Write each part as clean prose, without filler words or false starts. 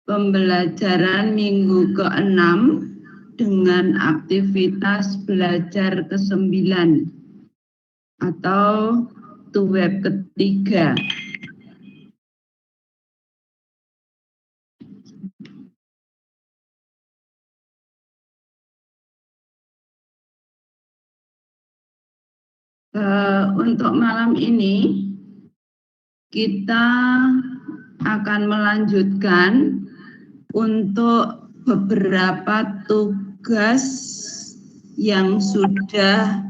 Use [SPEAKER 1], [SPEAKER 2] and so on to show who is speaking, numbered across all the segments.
[SPEAKER 1] pembelajaran minggu ke-6 dengan aktivitas belajar ke-9 atau web ketiga. Untuk malam ini kita akan melanjutkan untuk beberapa tugas yang sudah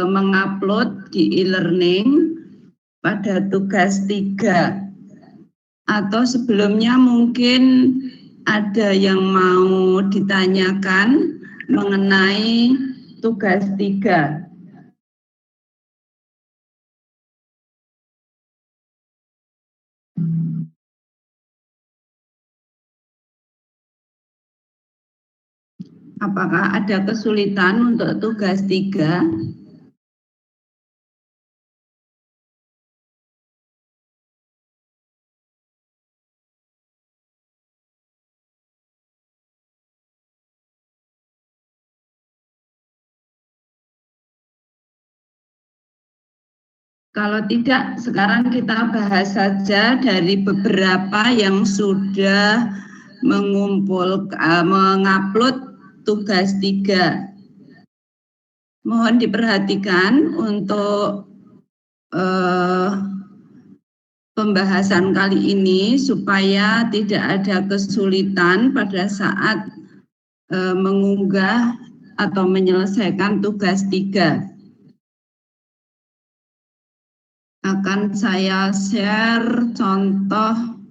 [SPEAKER 1] mengupload di e-learning pada tugas 3. Atau sebelumnya mungkin ada yang mau ditanyakan mengenai tugas 3. Apakah ada kesulitan untuk tugas 3? Kalau tidak, sekarang kita bahas saja dari beberapa yang sudah mengupload tugas 3. Mohon diperhatikan untuk pembahasan kali ini supaya tidak ada kesulitan pada saat mengunggah atau menyelesaikan tugas 3. Akan saya share contoh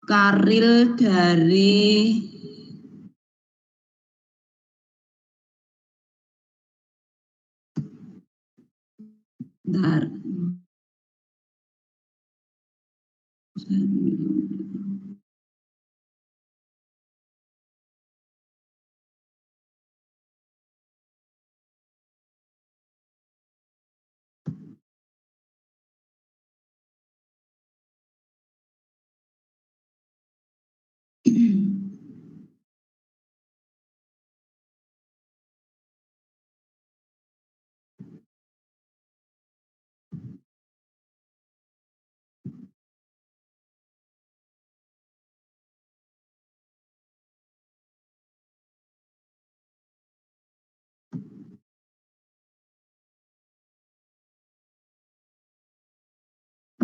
[SPEAKER 1] karil dari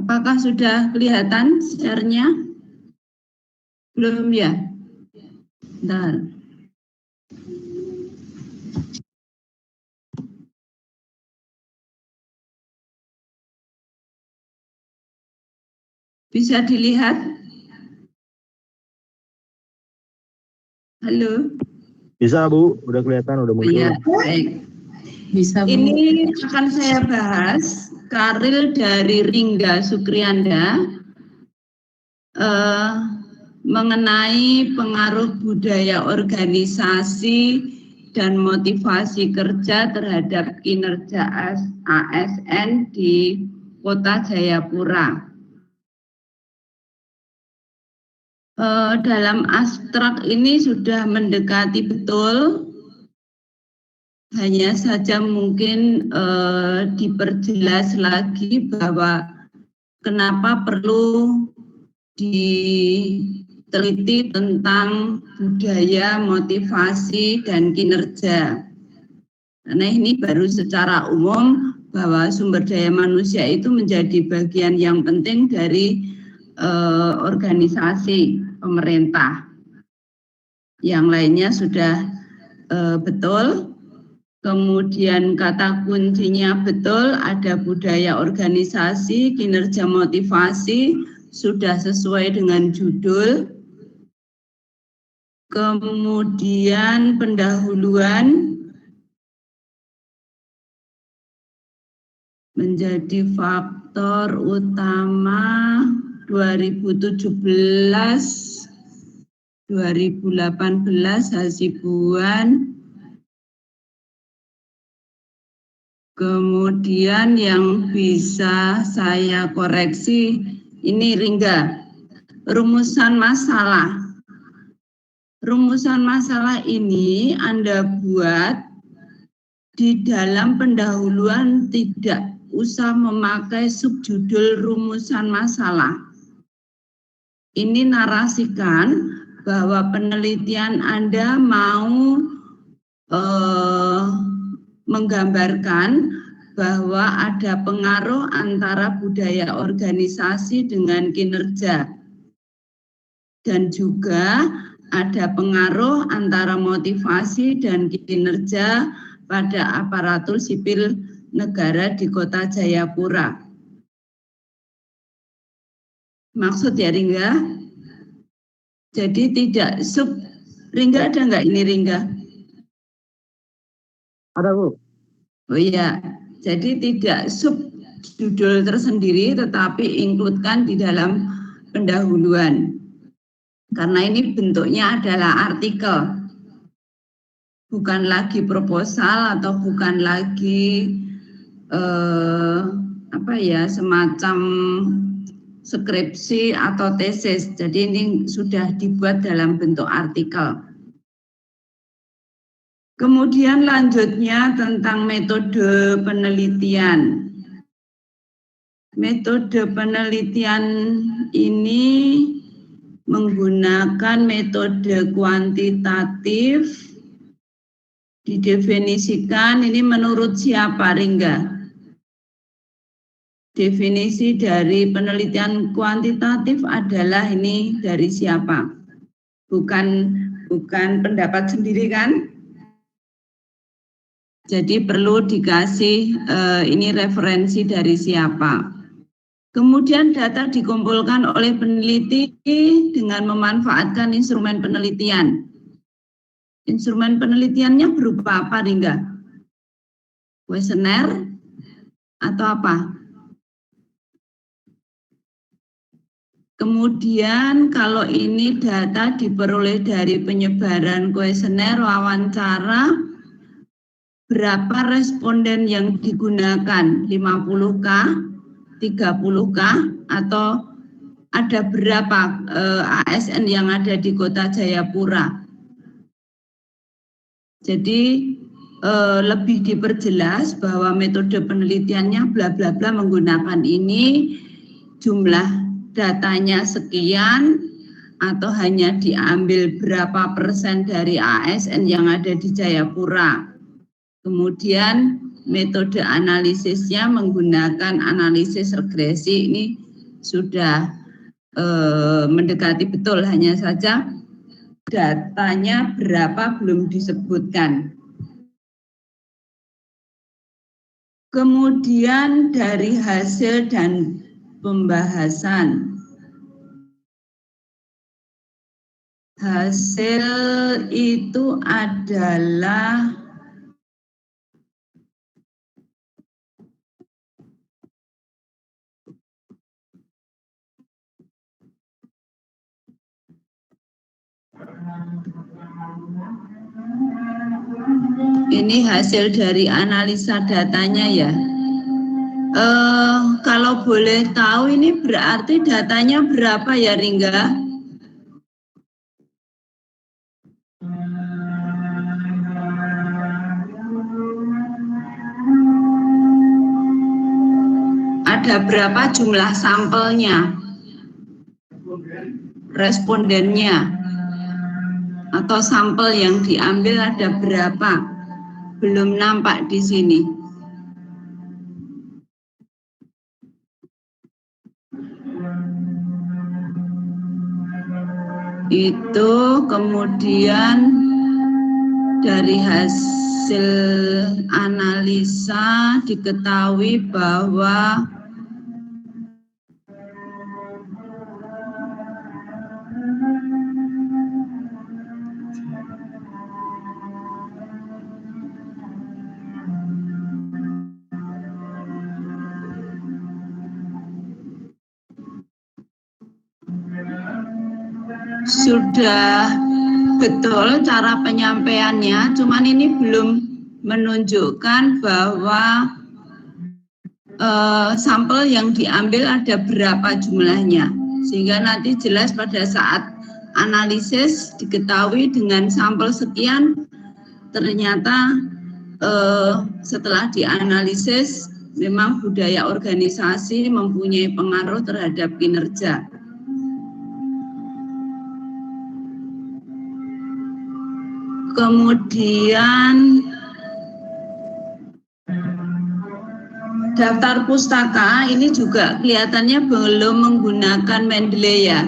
[SPEAKER 1] Apakah sudah kelihatan share-nya? Belum ya? Bentar. Bisa dilihat? Halo?
[SPEAKER 2] Bisa Bu, udah kelihatan, udah muncul.
[SPEAKER 1] Iya, baik.
[SPEAKER 3] Bisa, Bu.
[SPEAKER 1] Ini akan saya bahas karil dari Ringga Sukrianda mengenai pengaruh budaya organisasi dan motivasi kerja terhadap kinerja ASN di Kota Jayapura. Dalam abstrak ini sudah mendekati betul, hanya saja mungkin diperjelas lagi bahwa kenapa perlu diteliti tentang budaya, motivasi, dan kinerja. Karena ini baru secara umum bahwa sumber daya manusia itu menjadi bagian yang penting dari organisasi pemerintah. Yang lainnya sudah betul. Kemudian kata kuncinya betul, ada budaya organisasi, kinerja motivasi, sudah sesuai dengan judul. Kemudian pendahuluan menjadi faktor utama 2017-2018 Hasibuan. Kemudian yang bisa saya koreksi Ini Ringga, rumusan masalah. Rumusan masalah ini Anda buat di dalam pendahuluan, tidak usah memakai subjudul rumusan masalah. Ini narasikan bahwa penelitian Anda mau menggambarkan bahwa ada pengaruh antara budaya organisasi dengan kinerja, dan juga ada pengaruh antara motivasi dan kinerja pada aparatur sipil negara di Kota Jayapura. Maksud ya Ringga? Jadi tidak Ringga ada nggak ini Ringga?
[SPEAKER 2] Ada Bu.
[SPEAKER 1] Oh iya, jadi tidak subjudul tersendiri tetapi include-kan di dalam pendahuluan. Karena ini bentuknya adalah artikel. Bukan lagi proposal atau bukan lagi semacam skripsi atau tesis. Jadi ini sudah dibuat dalam bentuk artikel. Kemudian lanjutnya tentang metode penelitian. Metode penelitian ini menggunakan metode kuantitatif. Didefinisikan ini menurut siapa Ringga? Definisi dari penelitian kuantitatif adalah ini dari siapa? Bukan pendapat sendiri kan? Jadi perlu dikasih ini referensi dari siapa. Kemudian data dikumpulkan oleh peneliti dengan memanfaatkan instrumen penelitian. Instrumen penelitiannya berupa apa Ringga? Kuesioner atau apa? Kemudian kalau ini data diperoleh dari penyebaran kuesioner wawancara, berapa responden yang digunakan? 50K, 30K, atau ada berapa ASN yang ada di Kota Jayapura? Jadi lebih diperjelas bahwa metode penelitiannya bla bla bla menggunakan ini, jumlah datanya sekian, atau hanya diambil berapa persen dari ASN yang ada di Jayapura. Kemudian metode analisisnya menggunakan analisis regresi. Ini sudah mendekati betul, hanya saja datanya berapa belum disebutkan. Kemudian dari hasil dan pembahasan. Hasil itu adalah ini hasil dari analisa datanya ya. Kalau boleh tahu ini berarti datanya berapa ya Ringga? Ada berapa jumlah sampelnya? Respondennya? Atau sampel yang diambil ada berapa? Belum nampak di sini. Itu kemudian dari hasil analisa diketahui bahwa sudah betul cara penyampaiannya, cuman ini belum menunjukkan bahwa sampel yang diambil ada berapa jumlahnya, sehingga nanti jelas pada saat analisis diketahui dengan sampel sekian ternyata setelah dianalisis memang budaya organisasi mempunyai pengaruh terhadap kinerja. Kemudian daftar pustaka ini juga kelihatannya belum menggunakan Mendeley ya.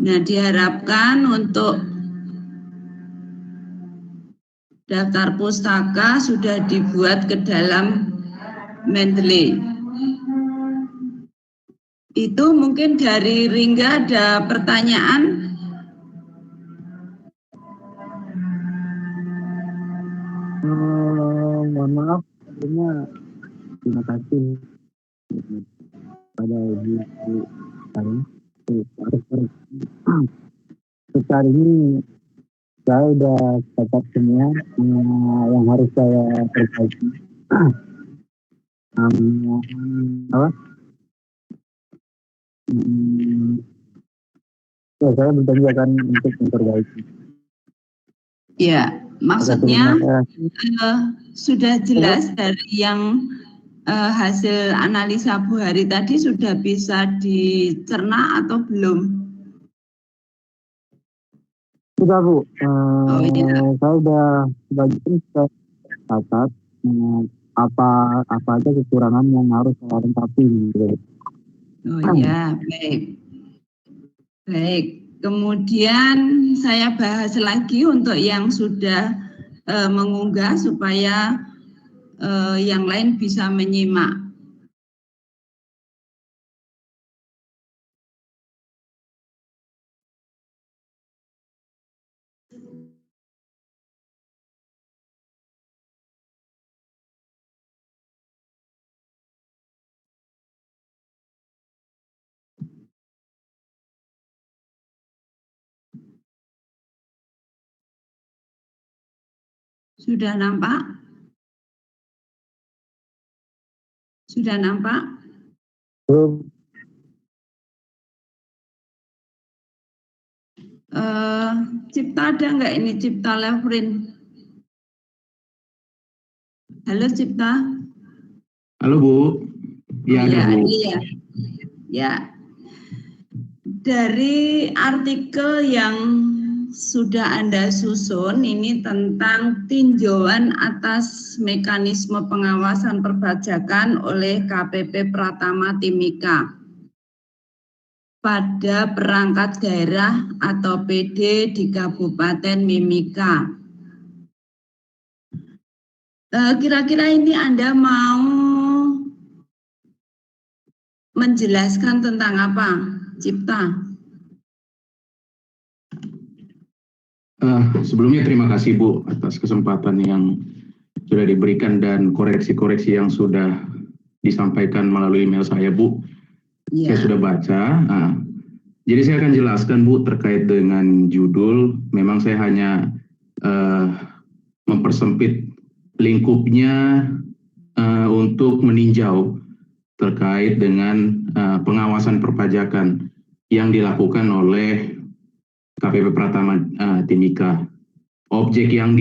[SPEAKER 1] Nah, diharapkan untuk daftar pustaka sudah dibuat ke dalam Mendeley. Itu mungkin dari Ringga ada pertanyaan?
[SPEAKER 2] Mohon maaf, sebelumnya terima kasih pada Ibu Karin. Sekarang ini saya sudah dapat semua yang harus saya perbaiki. Saya berjanji akan untuk memperbaiki.
[SPEAKER 1] Ya, maksudnya sudah jelas dari yang hasil analisa Bu Hari tadi sudah bisa dicerna atau belum?
[SPEAKER 2] Sudah Bu,
[SPEAKER 1] iya.
[SPEAKER 2] saya sudah bagian catat apa aja kekurangan yang harus saya lengkapi.
[SPEAKER 1] Oh ya, baik. Baik, kemudian saya bahas lagi untuk yang sudah mengunggah supaya yang lain bisa menyimak. Sudah nampak? Sudah nampak? Cipta ada nggak ini, Cipta Levrin? Halo Cipta.
[SPEAKER 3] Halo Bu.
[SPEAKER 1] Ya, ada Bu. Iya. Ya. Dari artikel yang sudah Anda susun ini tentang tinjauan atas mekanisme pengawasan perpajakan oleh KPP Pratama Timika pada perangkat daerah atau PD di Kabupaten Mimika. Kira-kira ini Anda mau menjelaskan tentang apa, Cipta?
[SPEAKER 3] Sebelumnya terima kasih Bu atas kesempatan yang sudah diberikan dan koreksi-koreksi yang sudah disampaikan melalui email saya Bu. Ya. Saya sudah baca. Jadi saya akan jelaskan Bu terkait dengan judul. Memang saya hanya mempersempit lingkupnya untuk meninjau terkait dengan pengawasan perpajakan yang dilakukan oleh KPP Pratama Timika. Objek yang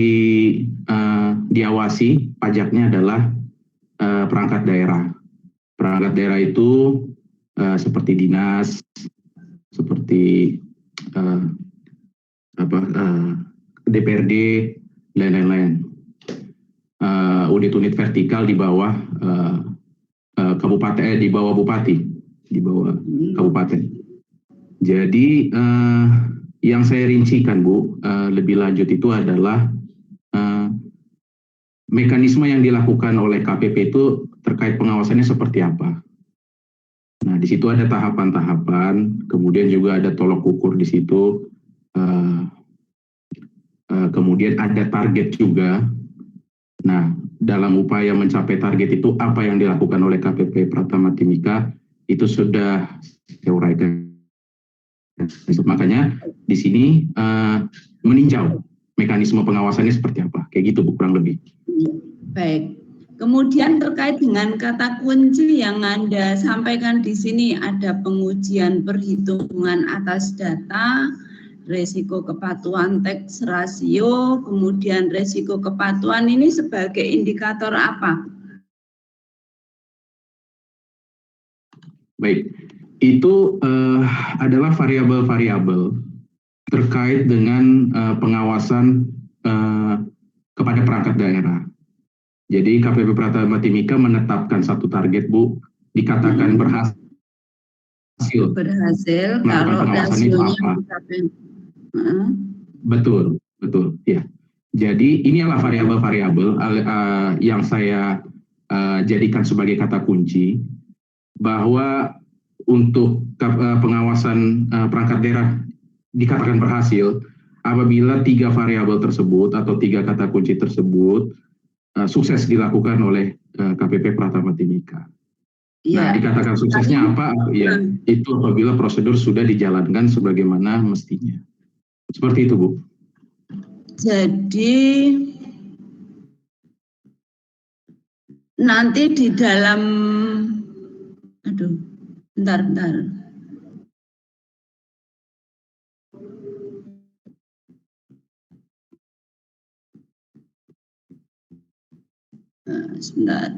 [SPEAKER 3] diawasi pajaknya adalah perangkat daerah. Perangkat daerah itu seperti dinas, seperti DPRD, dan lain-lain. Unit-unit vertikal di bawah kabupaten, di bawah bupati, di bawah kabupaten. Jadi yang saya rincikan Bu lebih lanjut itu adalah mekanisme yang dilakukan oleh KPP itu terkait pengawasannya seperti apa. Nah, di situ ada tahapan-tahapan, kemudian juga ada tolok ukur di situ, kemudian ada target juga. Nah, dalam upaya mencapai target itu apa yang dilakukan oleh KPP Pratama Timika itu sudah saya uraikan. Makanya di sini meninjau mekanisme pengawasannya seperti apa, kayak gitu Bu kurang lebih.
[SPEAKER 1] Baik. Kemudian terkait dengan kata kunci yang Anda sampaikan di sini, ada pengujian perhitungan atas data, resiko kepatuhan tax ratio, kemudian resiko kepatuhan ini sebagai indikator apa?
[SPEAKER 3] Baik, itu adalah variabel-variabel terkait dengan pengawasan kepada perangkat daerah. Jadi KPP Pratama Timika menetapkan satu target, Bu, dikatakan berhasil.
[SPEAKER 1] Berhasil kalau rasionya
[SPEAKER 3] Betul, ya. Jadi inilah variabel-variabel yang saya jadikan sebagai kata kunci bahwa untuk pengawasan perangkat daerah dikatakan berhasil apabila 3 variabel tersebut atau 3 kata kunci tersebut sukses dilakukan oleh KPP Pratama Timika. Nah, dikatakan suksesnya apa? Ya, itu apabila prosedur sudah dijalankan sebagaimana mestinya. Seperti itu, Bu.
[SPEAKER 1] Jadi nanti di dalam, bentar. Sebentar.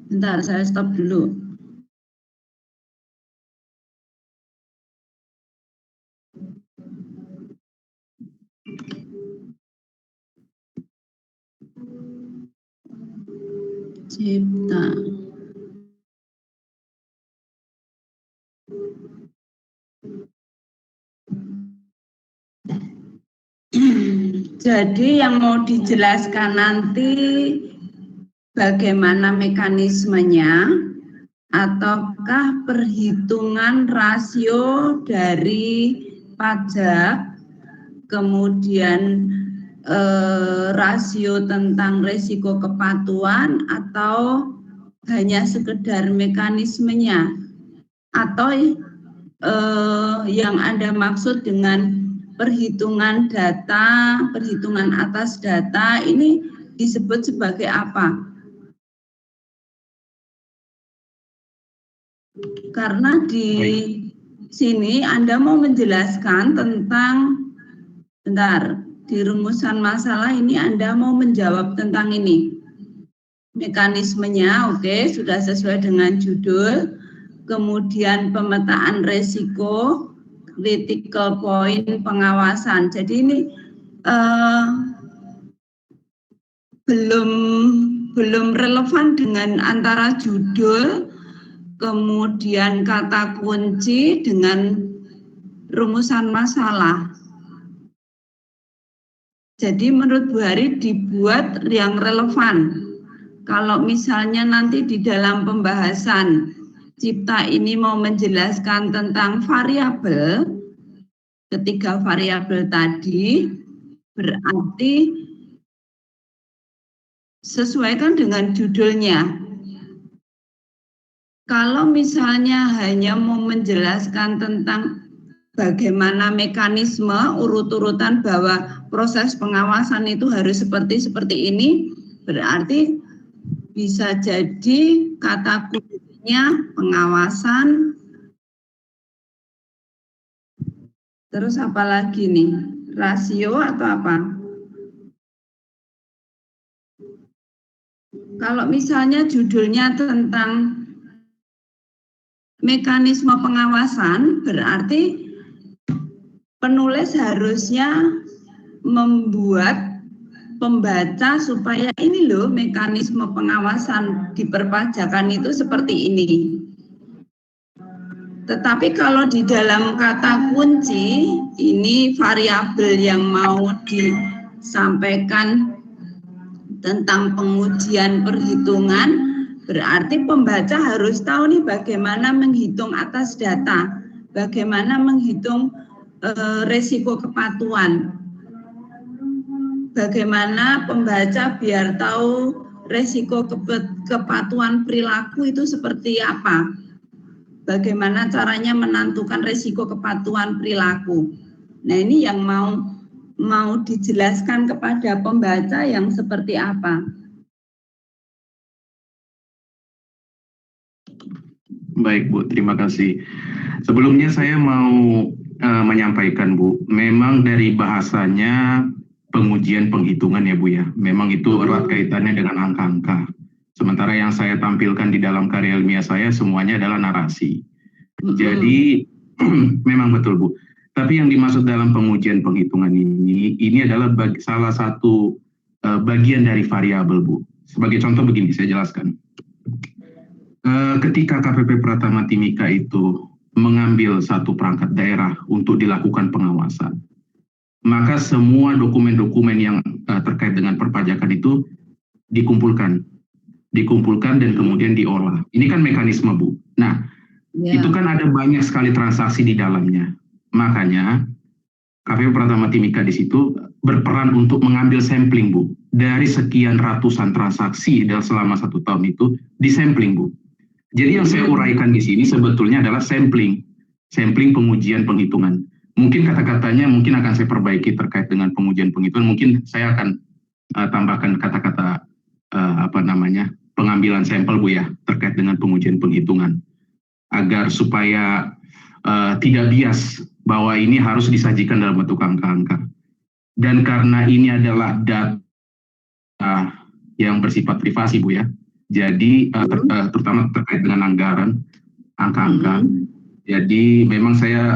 [SPEAKER 1] Bentar, saya stop dulu. Cipta. Jadi yang mau dijelaskan nanti bagaimana mekanismenya ataukah perhitungan rasio dari pajak, kemudian rasio tentang risiko kepatuhan, atau hanya sekedar mekanismenya, atau yang Anda maksud dengan perhitungan data, perhitungan atas data ini disebut sebagai apa? Karena di sini Anda mau menjelaskan tentang, di rumusan masalah ini Anda mau menjawab tentang ini. Mekanismenya, oke, sudah sesuai dengan judul. Kemudian pemetaan resiko, critical point pengawasan. Jadi ini belum relevan dengan antara judul, kemudian kata kunci dengan rumusan masalah. Jadi menurut Bu Hari dibuat yang relevan. Kalau misalnya nanti di dalam pembahasan Cipta ini mau menjelaskan tentang variabel, ketiga variabel tadi, berarti sesuaikan dengan judulnya. Kalau misalnya hanya mau menjelaskan tentang bagaimana mekanisme urut-urutan bahwa proses pengawasan itu harus seperti ini, berarti bisa jadi kata kuncinya pengawasan. Terus apa lagi nih? Rasio atau apa? Kalau misalnya judulnya tentang mekanisme pengawasan, berarti penulis harusnya membuat pembaca supaya ini loh mekanisme pengawasan di perpajakan itu seperti ini. Tetapi kalau di dalam kata kunci, ini variabel yang mau disampaikan tentang pengujian perhitungan, berarti pembaca harus tahu nih bagaimana menghitung atas data, bagaimana menghitung resiko kepatuhan. Bagaimana pembaca biar tahu resiko kepatuhan perilaku itu seperti apa. Bagaimana caranya menentukan resiko kepatuhan perilaku. Nah ini yang mau mau dijelaskan kepada pembaca yang seperti apa?
[SPEAKER 3] Baik Bu, terima kasih. Sebelumnya saya mau menyampaikan Bu, memang dari bahasanya pengujian penghitungan ya Bu ya, memang itu erat kaitannya dengan angka-angka. Sementara yang saya tampilkan di dalam karya ilmiah saya semuanya adalah narasi. Jadi memang betul Bu. Tapi yang dimaksud dalam pengujian penghitungan ini adalah salah satu bagian dari variabel Bu. Sebagai contoh begini, saya jelaskan. Ketika KPP Pratama Timika itu mengambil satu perangkat daerah untuk dilakukan pengawasan, maka semua dokumen-dokumen yang terkait dengan perpajakan itu dikumpulkan dan kemudian diolah. Ini kan mekanisme Bu. Nah, itu kan ada banyak sekali transaksi di dalamnya. Makanya KPP Pratama Timika di situ berperan untuk mengambil sampling Bu. Dari sekian ratusan transaksi dalam selama 1 tahun itu disampling Bu. Jadi yang saya uraikan di sini sebetulnya adalah sampling pengujian penghitungan. Mungkin kata-katanya mungkin akan saya perbaiki terkait dengan pengujian penghitungan. Mungkin saya akan tambahkan kata-kata pengambilan sampel Bu ya terkait dengan pengujian penghitungan agar supaya tidak bias bahwa ini harus disajikan dalam bentuk angka-angka. Dan karena ini adalah data yang bersifat privasi Bu ya. Jadi terutama terkait dengan anggaran, angka-angka. Jadi memang saya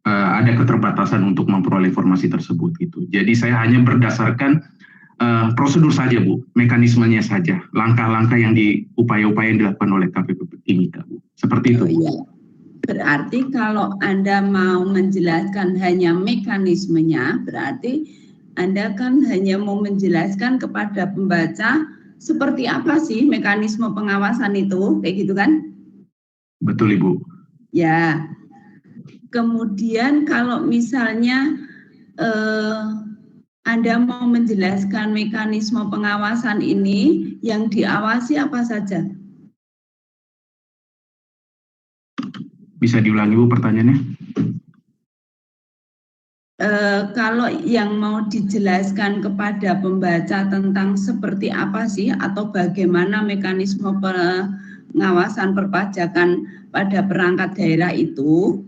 [SPEAKER 3] ada keterbatasan untuk memperoleh informasi tersebut gitu. Jadi saya hanya berdasarkan prosedur saja Bu, mekanismenya saja, langkah-langkah yang upaya-upaya yang dilakukan oleh KPP Timika Bu. Seperti itu.
[SPEAKER 1] Iya. Berarti kalau Anda mau menjelaskan hanya mekanismenya, berarti Anda kan hanya mau menjelaskan kepada pembaca seperti apa sih mekanisme pengawasan itu, kayak gitu kan?
[SPEAKER 3] Betul Ibu.
[SPEAKER 1] Ya. Kemudian kalau misalnya Anda mau menjelaskan mekanisme pengawasan ini, yang diawasi apa saja?
[SPEAKER 3] Bisa diulangi Bu pertanyaannya?
[SPEAKER 1] Kalau yang mau dijelaskan kepada pembaca tentang seperti apa sih atau bagaimana mekanisme pengawasan perpajakan pada perangkat daerah itu,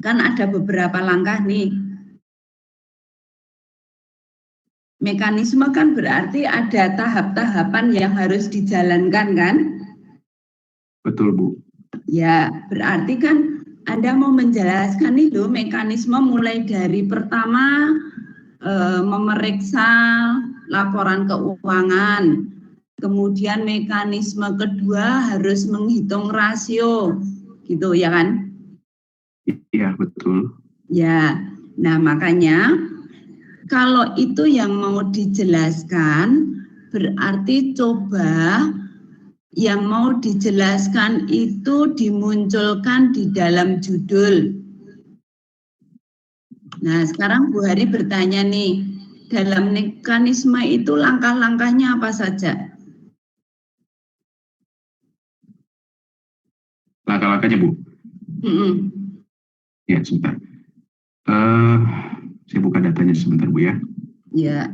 [SPEAKER 1] kan ada beberapa langkah nih. Mekanisme kan berarti ada tahap-tahapan yang harus dijalankan kan?
[SPEAKER 3] Betul Bu.
[SPEAKER 1] Ya, berarti kan Anda mau menjelaskan itu mekanisme mulai dari pertama memeriksa laporan keuangan, kemudian mekanisme kedua harus menghitung rasio, gitu ya kan?
[SPEAKER 3] Iya betul.
[SPEAKER 1] Ya, nah makanya kalau itu yang mau dijelaskan, berarti coba yang mau dijelaskan itu dimunculkan di dalam judul. Nah, sekarang Bu Hari bertanya nih, dalam mekanisme itu langkah-langkahnya apa saja?
[SPEAKER 3] Langkah-langkahnya Bu? Ya, sebentar. Saya buka datanya sebentar Bu ya.
[SPEAKER 1] Ya.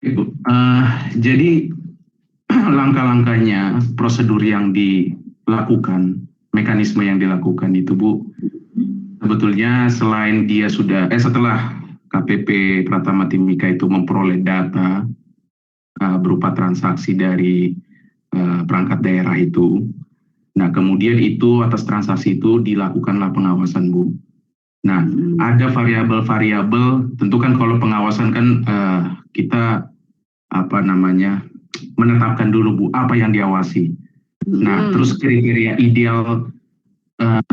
[SPEAKER 3] Ibu, jadi langkah-langkahnya, prosedur yang dilakukan, mekanisme yang dilakukan itu Bu, sebetulnya selain dia setelah KPP Pratama Timika itu memperoleh data berupa transaksi dari perangkat daerah itu, nah kemudian itu atas transaksi itu dilakukanlah pengawasan Bu. Nah, ada variabel-variabel, tentu kan kalau pengawasan kan kita menetapkan dulu Bu, apa yang diawasi. Nah, terus kriteria ideal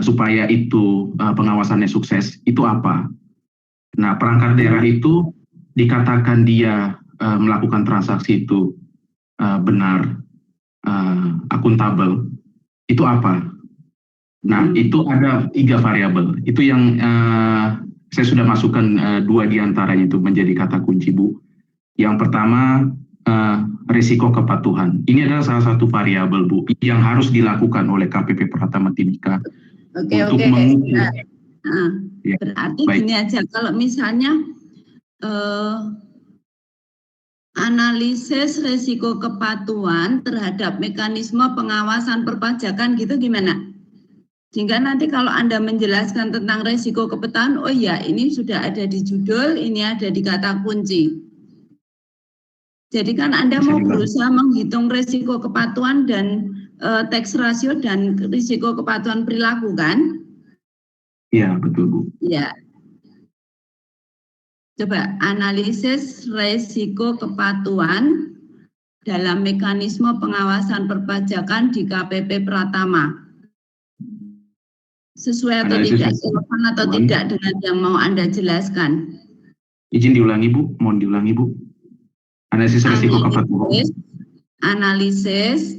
[SPEAKER 3] supaya itu pengawasannya sukses, itu apa? Nah, perangkat daerah itu dikatakan dia melakukan transaksi itu benar, akuntabel, itu apa? Nah, itu ada 3 variabel. Itu yang saya sudah masukkan 2 diantaranya itu menjadi kata kunci, Bu. Yang pertama, risiko kepatuhan. Ini adalah salah satu variabel, Bu, yang harus dilakukan oleh KPP Pratama Timika untuk mengukur.
[SPEAKER 1] Berarti gini aja, kalau misalnya analisis risiko kepatuhan terhadap mekanisme pengawasan perpajakan gitu gimana? Sehingga nanti kalau Anda menjelaskan tentang risiko kepatuhan, oh ya ini sudah ada di judul, ini ada di kata kunci. Jadi kan Anda mau berusaha menghitung risiko kepatuhan dan tax ratio dan risiko kepatuhan perilaku kan?
[SPEAKER 3] Iya, betul Bu.
[SPEAKER 1] Ya. Coba analisis risiko kepatuhan dalam mekanisme pengawasan perpajakan di KPP Pratama. Sesuai atau tidak, relevan atau tidak dengan yang mau Anda jelaskan.
[SPEAKER 3] Izin diulangi Bu, mohon diulangi Bu. Analisis risiko kepatuhan.
[SPEAKER 1] Analisis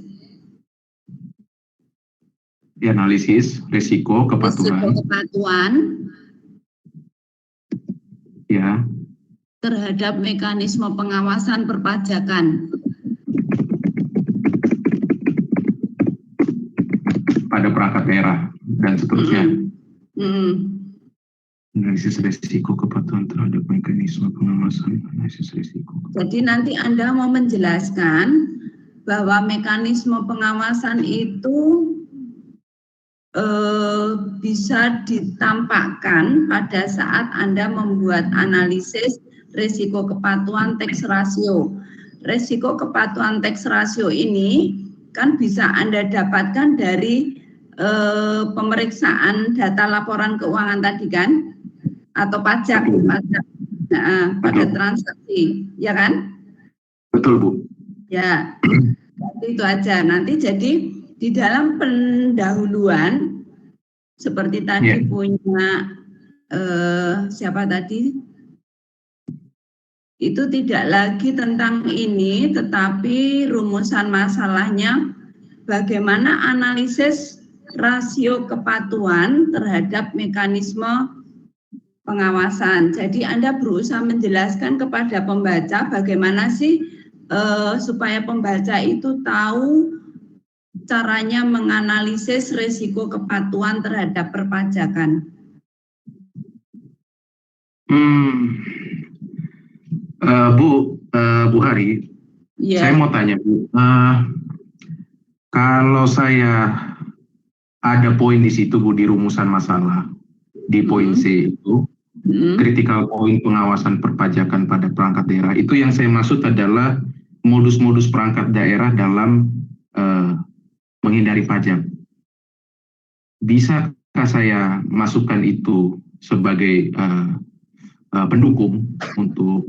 [SPEAKER 3] risiko kepatuhan.
[SPEAKER 1] Risiko kepatuhan.
[SPEAKER 3] Ya.
[SPEAKER 1] Terhadap mekanisme pengawasan perpajakan.
[SPEAKER 3] Pada perangkat daerah dan seterusnya. Analisis risiko kepatuhan terhadap mekanisme pengawasan, analisis risiko.
[SPEAKER 1] Jadi nanti Anda mau menjelaskan bahwa mekanisme pengawasan itu bisa ditampakkan pada saat Anda membuat analisis risiko kepatuhan tax ratio. Risiko kepatuhan tax ratio ini kan bisa Anda dapatkan dari pemeriksaan data laporan keuangan tadi kan, atau pajak pada transaksi, ya kan?
[SPEAKER 3] Betul Bu.
[SPEAKER 1] Ya, itu aja. Nanti jadi di dalam pendahuluan seperti tadi punya siapa tadi? Itu tidak lagi tentang ini, tetapi rumusan masalahnya bagaimana analisis rasio kepatuhan terhadap mekanisme pengawasan. Jadi Anda berusaha menjelaskan kepada pembaca bagaimana sih supaya pembaca itu tahu caranya menganalisis risiko kepatuhan terhadap perpajakan.
[SPEAKER 3] Bu Hari, saya mau tanya Bu, kalau saya ada poin di situ Bu di rumusan masalah di poin C itu, critical point pengawasan perpajakan pada perangkat daerah, itu yang saya maksud adalah modus-modus perangkat daerah dalam menghindari pajak. Bisakah saya masukkan itu sebagai pendukung untuk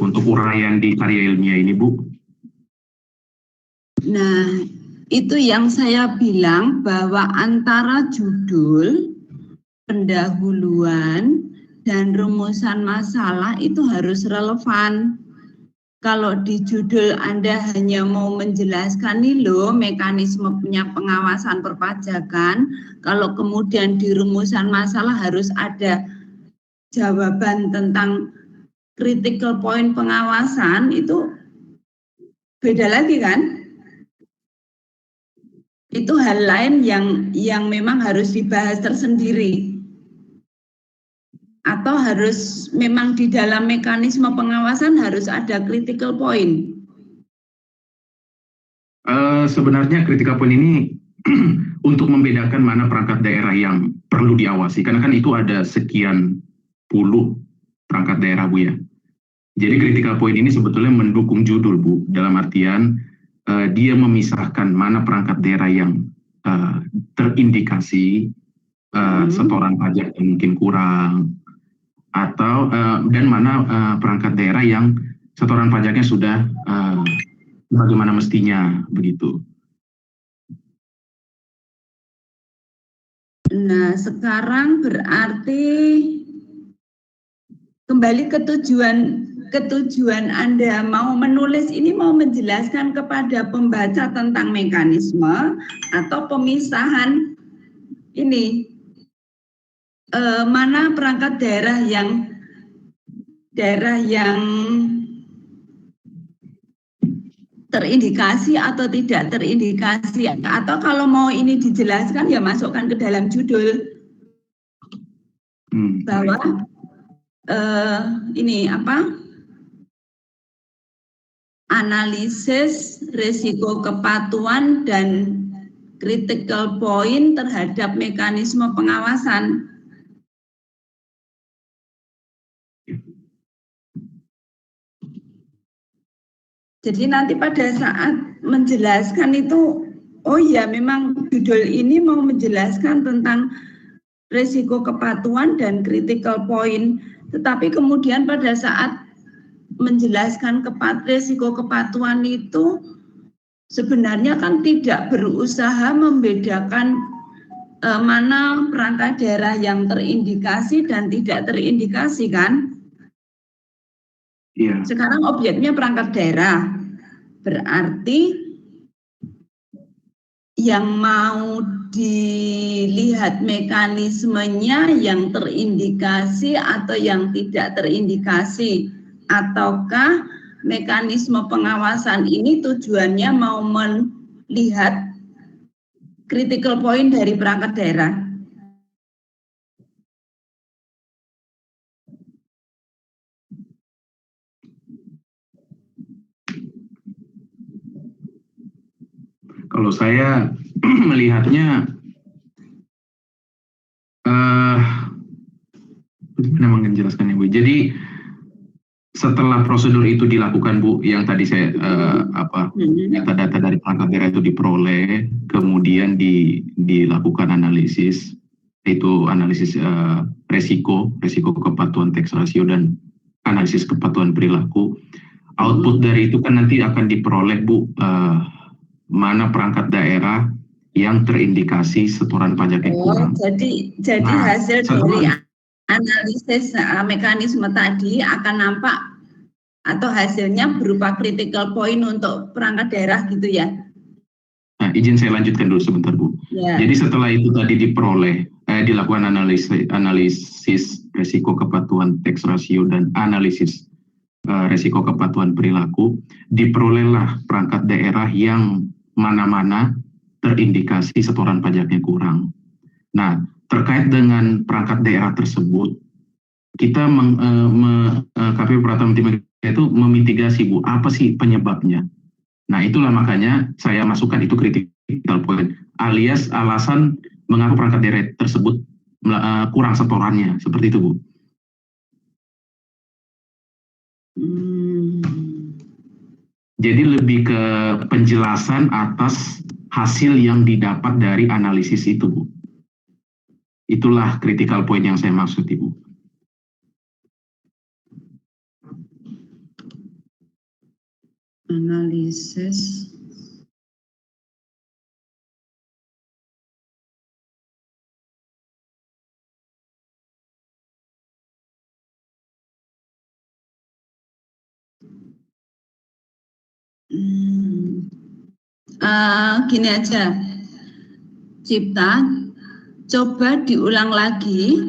[SPEAKER 3] untuk uraian di karya ilmiah ini, Bu?
[SPEAKER 1] Nah, itu yang saya bilang bahwa antara judul, pendahuluan, dan rumusan masalah itu harus relevan. Kalau di judul Anda hanya mau menjelaskan nih loh mekanisme punya pengawasan perpajakan, kalau kemudian di rumusan masalah harus ada jawaban tentang critical point pengawasan, itu beda lagi kan? Itu hal lain yang memang harus dibahas tersendiri. Atau harus memang di dalam mekanisme pengawasan harus ada critical point?
[SPEAKER 3] Sebenarnya critical point ini untuk membedakan mana perangkat daerah yang perlu diawasi, karena kan itu ada sekian puluh perangkat daerah Bu ya. Jadi critical point ini sebetulnya mendukung judul Bu, dalam artian dia memisahkan mana perangkat daerah yang terindikasi setoran pajak yang mungkin kurang, atau dan mana perangkat daerah yang setoran pajaknya sudah bagaimana mestinya begitu.
[SPEAKER 1] Nah, sekarang berarti kembali ke tujuan Anda mau menulis ini, mau menjelaskan kepada pembaca tentang mekanisme atau pemisahan ini, mana perangkat daerah yang terindikasi atau tidak terindikasi, atau kalau mau ini dijelaskan ya masukkan ke dalam judul bahwa ini apa, analisis risiko kepatuhan dan critical point terhadap mekanisme pengawasan. Jadi nanti pada saat menjelaskan itu, oh ya memang judul ini mau menjelaskan tentang risiko kepatuhan dan critical point, tetapi kemudian pada saat menjelaskan risiko kepatuhan itu sebenarnya kan tidak berusaha membedakan mana perangkat daerah yang terindikasi dan tidak terindikasi kan?
[SPEAKER 3] Iya.
[SPEAKER 1] Sekarang objeknya perangkat daerah, berarti yang mau dilihat mekanismenya yang terindikasi atau yang tidak terindikasi, ataukah mekanisme pengawasan ini tujuannya mau melihat critical point dari perangkat daerah.
[SPEAKER 3] Kalau saya melihatnya bagaimana menjelaskannya, Bu? Jadi setelah prosedur itu dilakukan, Bu, yang tadi saya data-data dari perangkat daerah itu diperoleh, kemudian dilakukan analisis, itu analisis resiko kepatuhan tax ratio dan analisis kepatuhan perilaku. Output dari itu kan nanti akan diperoleh, Bu, mana perangkat daerah yang terindikasi setoran pajak yang kurang.
[SPEAKER 1] Jadi hasil dari analisis mekanisme tadi akan nampak atau hasilnya berupa critical point untuk perangkat daerah gitu ya.
[SPEAKER 3] Nah, izin saya lanjutkan dulu sebentar, Bu. Ya. Jadi setelah itu tadi diperoleh, dilakukan analisis risiko kepatuhan tax ratio dan analisis risiko kepatuhan perilaku, diperolehlah perangkat daerah yang mana-mana terindikasi setoran pajaknya kurang. Nah, terkait dengan perangkat daerah tersebut, kita KPU Peraturan Menteri itu memitigasi, Bu, apa sih penyebabnya. Nah, itulah makanya saya masukkan itu critical point, alias alasan mengapa perangkat daerah tersebut kurang setorannya, seperti itu, Bu. Jadi lebih ke penjelasan atas hasil yang didapat dari analisis itu, Bu. Itulah critical point yang saya maksud, Ibu.
[SPEAKER 1] Analisis. Gini aja, Cipta, coba diulang lagi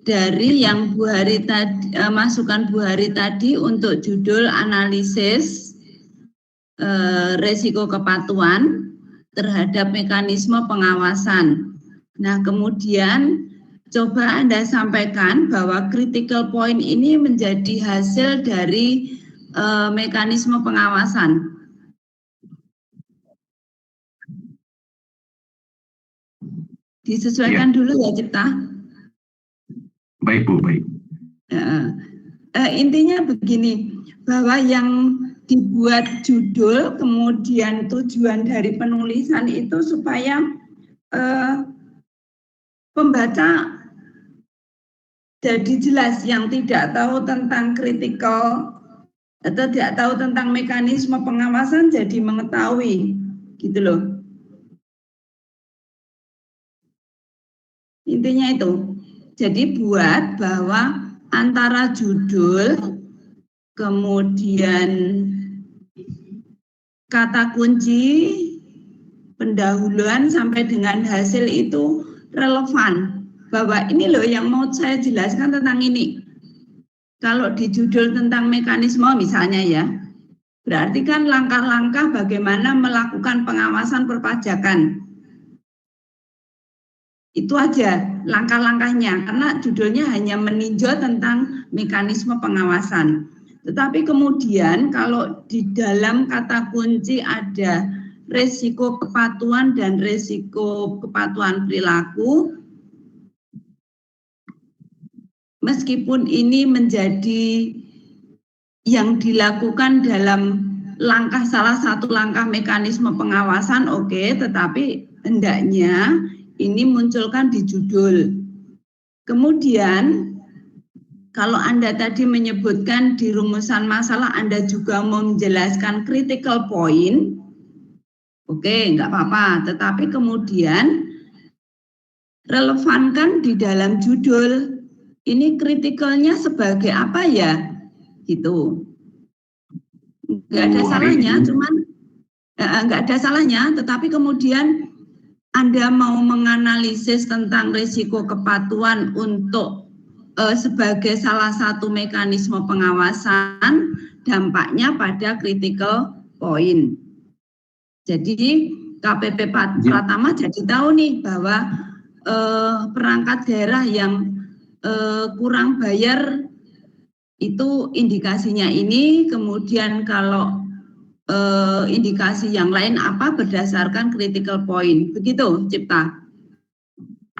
[SPEAKER 1] dari yang Bu Hari tadi, masukan Bu Hari tadi untuk judul analisis resiko kepatuhan terhadap mekanisme pengawasan. Nah, kemudian coba Anda sampaikan bahwa critical point ini menjadi hasil dari mekanisme pengawasan. Disesuaikan dulu ya, Cipta.
[SPEAKER 3] Baik, Bu, baik.
[SPEAKER 1] Intinya begini, bahwa yang dibuat judul, kemudian tujuan dari penulisan itu supaya pembaca jadi jelas, yang tidak tahu tentang kritikal atau tidak tahu tentang mekanisme pengawasan jadi mengetahui, gitu loh. Intinya itu. Jadi buat bahwa antara judul, kemudian kata kunci, pendahuluan sampai dengan hasil itu relevan. Bahwa ini loh yang mau saya jelaskan tentang ini. Kalau di judul tentang mekanisme misalnya ya, berarti kan langkah-langkah bagaimana melakukan pengawasan perpajakan. Itu aja langkah-langkahnya, karena judulnya hanya meninjau tentang mekanisme pengawasan. Tetapi kemudian kalau di dalam kata kunci ada resiko kepatuhan dan resiko kepatuhan perilaku, meskipun ini menjadi yang dilakukan dalam langkah salah satu langkah mekanisme pengawasan, oke, tetapi hendaknya ini munculkan di judul. Kemudian kalau Anda tadi menyebutkan di rumusan masalah Anda juga mau menjelaskan critical point, oke, enggak apa-apa, tetapi kemudian relevankan di dalam judul. Ini kritikalnya sebagai apa ya? Gitu. Enggak ada salahnya, cuman enggak ada salahnya, tetapi kemudian Anda mau menganalisis tentang risiko kepatuhan untuk sebagai salah satu mekanisme pengawasan, dampaknya pada critical point. Jadi KPP Pratama jadi tahu nih bahwa perangkat daerah yang kurang bayar itu indikasinya ini, kemudian kalau indikasi yang lain apa berdasarkan critical point. Begitu, Cipta?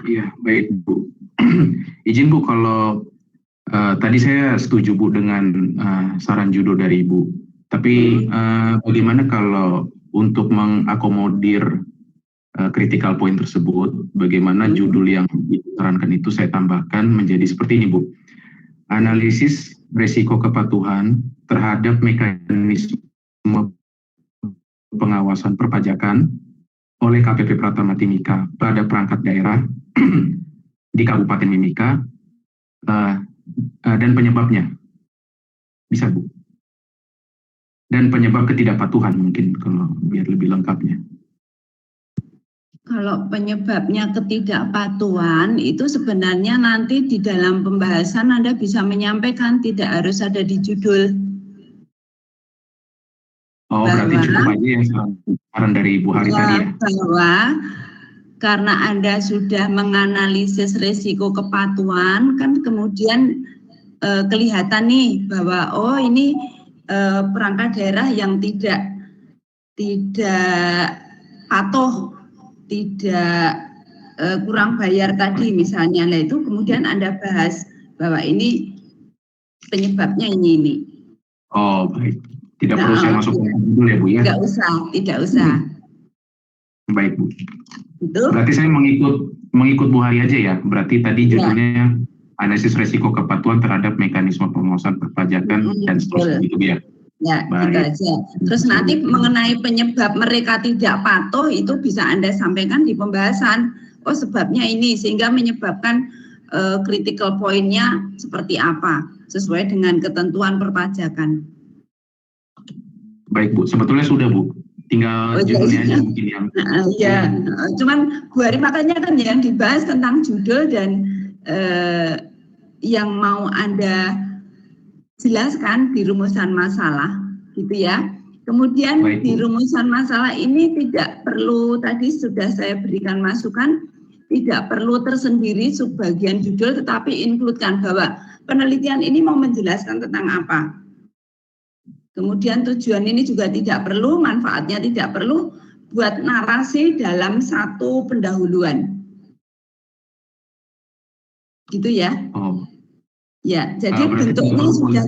[SPEAKER 3] Iya, baik Bu. Izin Bu, kalau tadi saya setuju Bu dengan saran judul dari Ibu. Tapi bagaimana kalau untuk mengakomodir critical point tersebut, bagaimana judul yang disarankan itu saya tambahkan menjadi seperti ini Bu. Analisis resiko kepatuhan terhadap mekanisme pengawasan perpajakan oleh KPP Pratama Timika pada perangkat daerah di Kabupaten Mimika dan penyebabnya. Bisa Bu? Dan penyebab ketidakpatuhan mungkin kalau biar lebih lengkapnya.
[SPEAKER 1] Kalau penyebabnya ketidakpatuhan itu sebenarnya nanti di dalam pembahasan Anda bisa menyampaikan, tidak harus ada di judul.
[SPEAKER 3] Oh, berarti cukup aja yang saran dari Ibu Hari tadi ya?
[SPEAKER 1] Bahwa karena Anda sudah menganalisis risiko kepatuhan, kan kemudian kelihatan nih bahwa oh ini perangkat daerah yang tidak patuh, tidak kurang bayar tadi misalnya. Nah itu kemudian Anda bahas bahwa ini penyebabnya ini.
[SPEAKER 3] Oh baik, tidak perlu saya masuk ke judul ya Bu ya?
[SPEAKER 1] Tidak usah.
[SPEAKER 3] Baik Bu.
[SPEAKER 1] Itu?
[SPEAKER 3] Berarti saya mengikut Bu Hari aja ya. Berarti tadi judulnya analisis resiko kepatuhan terhadap mekanisme pengawasan perpajakan dan seterusnya gitu ya.
[SPEAKER 1] Ya, gitu aja. Terus nanti mengenai penyebab mereka tidak patuh itu bisa Anda sampaikan di pembahasan. Oh sebabnya ini, sehingga menyebabkan critical point-nya seperti apa, sesuai dengan ketentuan perpajakan.
[SPEAKER 3] Baik Bu, sebetulnya sudah Bu. Tinggal judulnya aja mungkin yang.
[SPEAKER 1] Iya, cuman Bu Hari makanya kan yang dibahas tentang judul dan yang mau Anda jelaskan di rumusan masalah, gitu ya. Kemudian
[SPEAKER 3] baik,
[SPEAKER 1] di rumusan masalah ini tidak perlu, tadi sudah saya berikan masukan, tidak perlu tersendiri subbagian judul, tetapi include-kan bahwa penelitian ini mau menjelaskan tentang apa. Kemudian tujuan ini juga tidak perlu, manfaatnya tidak perlu, buat narasi dalam satu pendahuluan. Gitu ya.
[SPEAKER 3] Oh.
[SPEAKER 1] Ya, jadi bentuknya sudah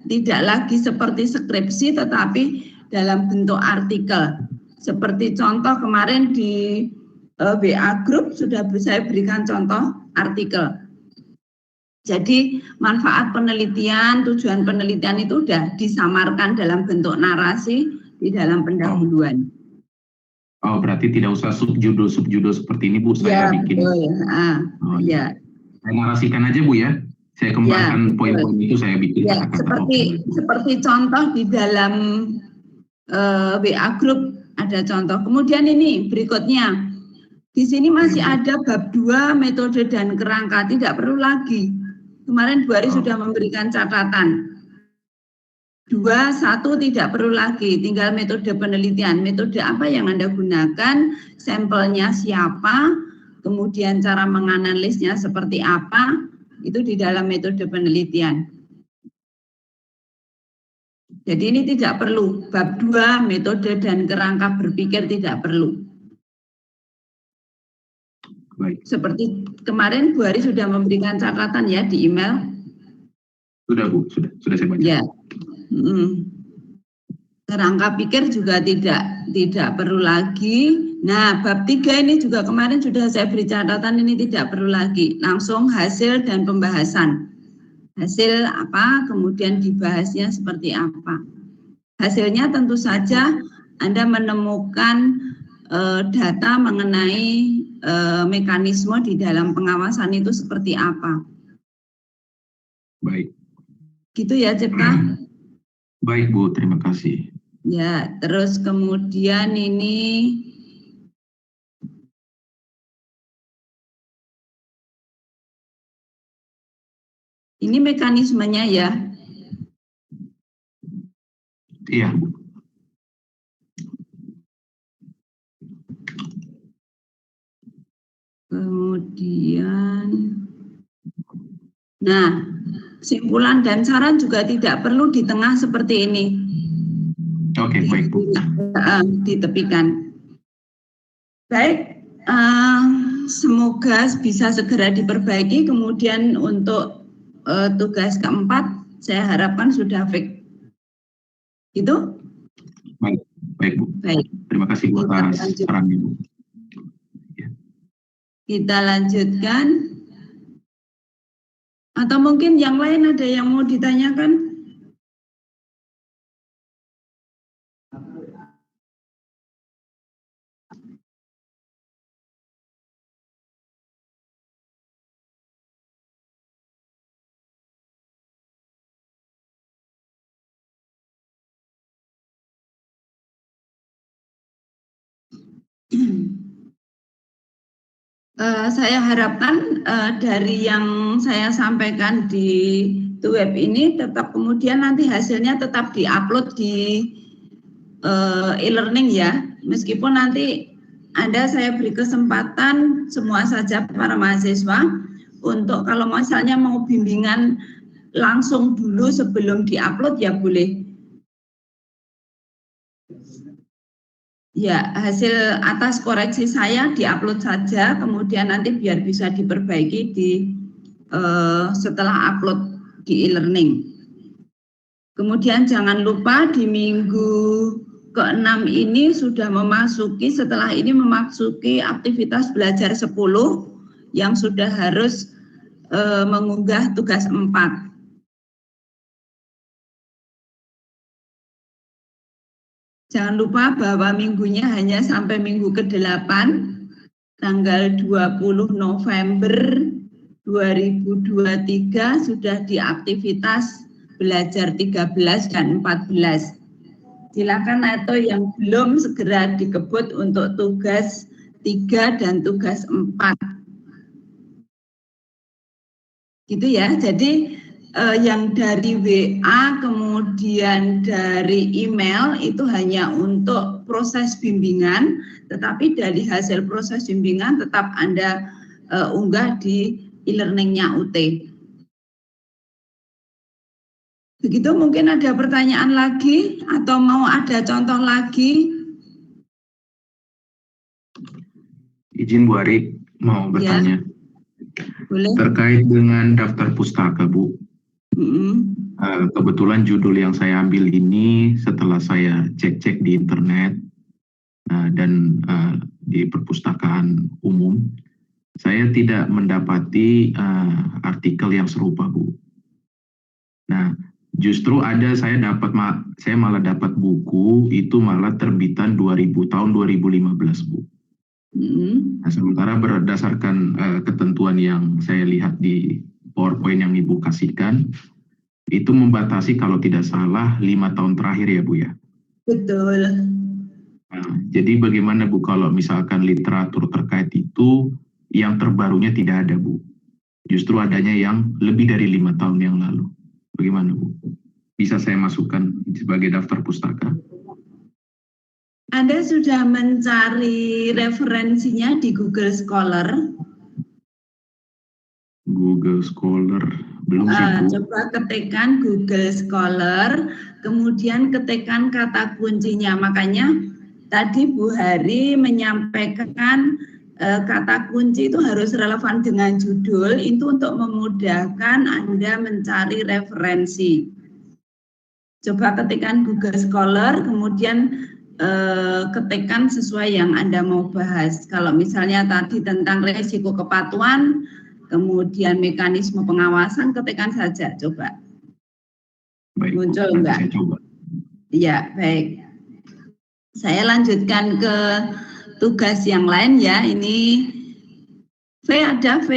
[SPEAKER 1] tidak lagi seperti skripsi, tetapi dalam bentuk artikel. Seperti contoh kemarin di WA Group sudah saya berikan contoh artikel. Jadi manfaat penelitian, tujuan penelitian itu sudah disamarkan dalam bentuk narasi di dalam pendahuluan.
[SPEAKER 3] Oh, berarti tidak usah subjudul seperti ini Bu, saya bikin.
[SPEAKER 1] Ya.
[SPEAKER 3] Saya narasikan aja Bu ya. Saya kembangkan poin-poin itu, saya bikin kata-kata.
[SPEAKER 1] Seperti contoh di dalam WA Group ada contoh. Kemudian ini berikutnya. Di sini masih ada bab 2 metode dan kerangka, tidak perlu lagi. Kemarin Bu Ari sudah memberikan catatan. 2.1 tidak perlu lagi, tinggal metode penelitian. Metode apa yang Anda gunakan, sampelnya siapa, kemudian cara menganalisnya seperti apa, itu di dalam metode penelitian. Jadi ini tidak perlu, bab 2 metode dan kerangka berpikir tidak perlu.
[SPEAKER 3] Baik.
[SPEAKER 1] Seperti kemarin Bu Ari sudah memberikan catatan ya di email.
[SPEAKER 3] Sudah Bu, sudah saya baca.
[SPEAKER 1] Ya. Kerangka pikir juga tidak perlu lagi. Nah, bab 3 ini juga kemarin sudah saya beri catatan, ini tidak perlu lagi. Langsung hasil dan pembahasan. Hasil apa, kemudian dibahasnya seperti apa. Hasilnya tentu saja Anda menemukan data mengenai mekanisme di dalam pengawasan itu seperti apa.
[SPEAKER 3] Baik.
[SPEAKER 1] Gitu ya, Cipta?
[SPEAKER 3] Baik Bu, terima kasih.
[SPEAKER 1] Ya, terus kemudian ini mekanismenya ya.
[SPEAKER 3] Iya.
[SPEAKER 1] Kemudian, nah, kesimpulan dan saran juga tidak perlu di tengah seperti ini.
[SPEAKER 3] Oke, baik Bu.
[SPEAKER 1] Ditepikan. Baik, semoga bisa segera diperbaiki. Kemudian untuk tugas keempat, saya harapkan sudah fix. Gitu?
[SPEAKER 3] Baik Bu.
[SPEAKER 1] Baik.
[SPEAKER 3] Terima kasih Bu atas sarannya Bu.
[SPEAKER 1] Kita lanjutkan. Atau mungkin yang lain ada yang mau ditanyakan? Saya harapkan dari yang saya sampaikan di web ini tetap kemudian nanti hasilnya tetap diupload di e-learning ya. Meskipun nanti saya beri kesempatan semua saja para mahasiswa untuk kalau misalnya mau bimbingan langsung dulu sebelum diupload ya boleh. Ya, hasil atas koreksi saya diupload saja, kemudian nanti biar bisa diperbaiki setelah upload di e-learning. Kemudian jangan lupa di minggu ke-6 ini sudah setelah ini memasuki aktivitas belajar 10 yang sudah harus mengunggah tugas 4. Jangan lupa bahwa minggunya hanya sampai minggu ke-8, tanggal 20 November 2023 sudah di aktivitas belajar 13 dan 14. Silakan atau yang belum segera dikebut untuk tugas 3 dan tugas 4. Gitu ya, jadi yang dari WA kemudian dari email itu hanya untuk proses bimbingan, tetapi dari hasil proses bimbingan tetap Anda unggah di e-learningnya UT. Begitu, mungkin ada pertanyaan lagi atau mau ada contoh lagi?
[SPEAKER 3] Izin Bu Ari, mau bertanya.
[SPEAKER 1] Ya, boleh.
[SPEAKER 3] Terkait dengan daftar pustaka Bu. Kebetulan judul yang saya ambil ini setelah saya cek-cek di internet dan di perpustakaan umum, saya tidak mendapati artikel yang serupa, Bu. Nah, justru saya malah dapat buku itu malah terbitan tahun 2015, Bu. Nah, sementara berdasarkan ketentuan yang saya lihat di PowerPoint yang Ibu kasihkan, itu membatasi kalau tidak salah 5 tahun terakhir ya, Bu ya?
[SPEAKER 1] Betul.
[SPEAKER 3] Nah, jadi bagaimana, Bu, kalau misalkan literatur terkait itu yang terbarunya tidak ada, Bu? Justru adanya yang lebih dari 5 tahun yang lalu. Bagaimana, Bu? Bisa saya masukkan sebagai daftar pustaka?
[SPEAKER 1] Anda sudah mencari referensinya di Google Scholar?
[SPEAKER 3] Google Scholar, belum sih, Bu.
[SPEAKER 1] Coba ketikkan Google Scholar, kemudian ketikkan kata kuncinya. Makanya tadi Bu Hari menyampaikan kata kunci itu harus relevan dengan judul, itu untuk memudahkan Anda mencari referensi. Coba ketikkan Google Scholar, kemudian ketikkan sesuai yang Anda mau bahas. Kalau misalnya tadi tentang risiko kepatuhan, kemudian mekanisme pengawasan, ketikkan saja, coba.
[SPEAKER 3] Baik,
[SPEAKER 1] muncul
[SPEAKER 3] Bu,
[SPEAKER 1] enggak?
[SPEAKER 3] saya coba.
[SPEAKER 1] Ya, baik. Saya lanjutkan ke tugas yang lain ya. Ini V ada V?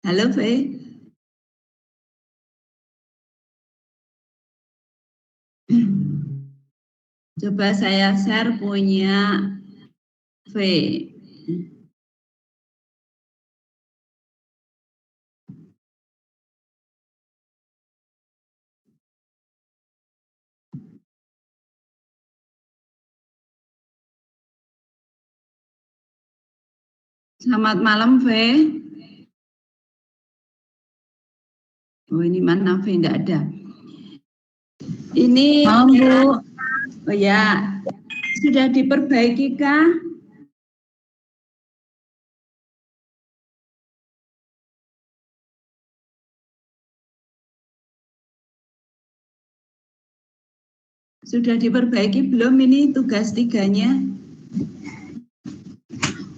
[SPEAKER 1] Halo V? Coba saya share punya V. Selamat malam V. Oh ini mana V, enggak ada. Ini Bu. Oh ya, sudah diperbaiki kah? Sudah diperbaiki belum ini tugas 3-nya?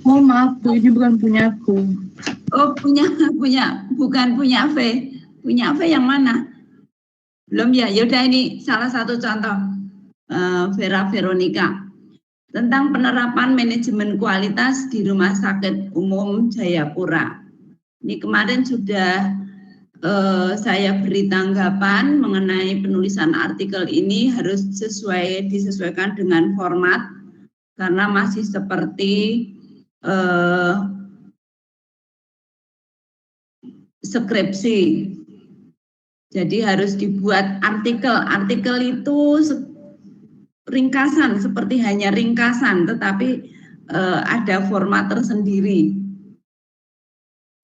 [SPEAKER 4] Oh maaf Bu, ini bukan punyaku.
[SPEAKER 1] Oh bukan punya V. Punya V yang mana? Belum ya, yaudah ini salah satu contoh. Vera Veronica. Tentang penerapan manajemen kualitas di Rumah Sakit Umum Jayapura. Ini kemarin sudah saya beri tanggapan mengenai penulisan artikel ini harus disesuaikan dengan format karena masih seperti skripsi. Jadi harus dibuat artikel. Artikel itu ringkasan, seperti hanya ringkasan, tetapi ada format tersendiri.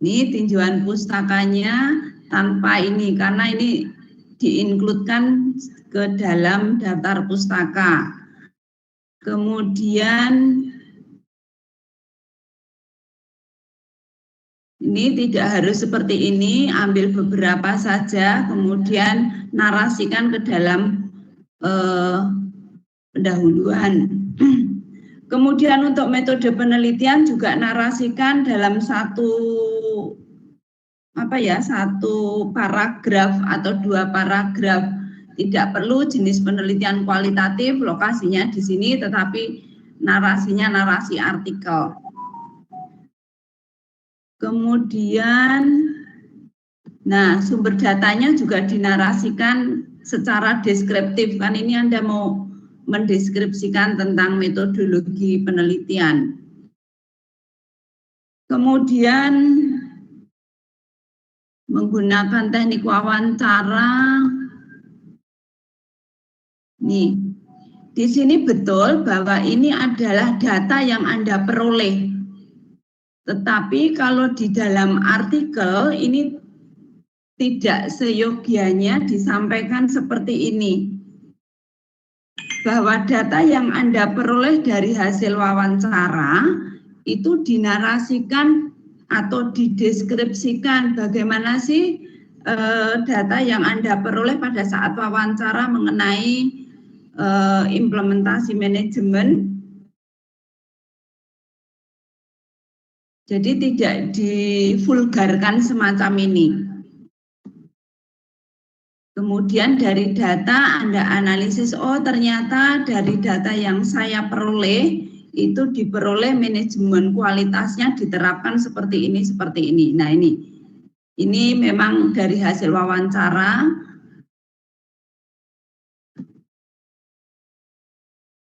[SPEAKER 1] Ini tinjauan pustakanya tanpa ini, karena ini diinkludkan ke dalam daftar pustaka. Kemudian ini tidak harus seperti ini, ambil beberapa saja, kemudian narasikan ke dalam pendahuluan. Kemudian untuk metode penelitian juga narasikan dalam satu paragraf atau 2 paragraf. Tidak perlu jenis penelitian kualitatif, lokasinya di sini, tetapi narasinya narasi artikel. Kemudian, sumber datanya juga dinarasikan secara deskriptif, kan ini Anda mau mendeskripsikan tentang metodologi penelitian. Kemudian menggunakan teknik wawancara. Nih, di sini betul bahwa ini adalah data yang Anda peroleh. Tetapi kalau di dalam artikel ini tidak seyogianya disampaikan seperti ini. Bahwa data yang Anda peroleh dari hasil wawancara itu dinarasikan atau dideskripsikan bagaimana sih data yang Anda peroleh pada saat wawancara mengenai implementasi manajemen. Jadi tidak divulgarkan semacam ini. Kemudian dari data Anda analisis, oh ternyata dari data yang saya peroleh itu diperoleh manajemen kualitasnya diterapkan seperti ini, seperti ini. Nah ini memang dari hasil wawancara,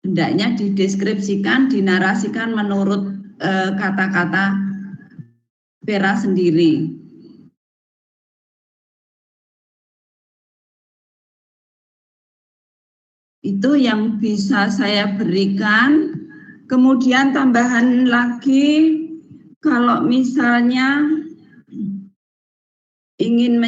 [SPEAKER 1] hendaknya dideskripsikan, dinarasikan menurut kata-kata Vera sendiri. Itu yang bisa saya berikan. Kemudian tambahan lagi, kalau misalnya ingin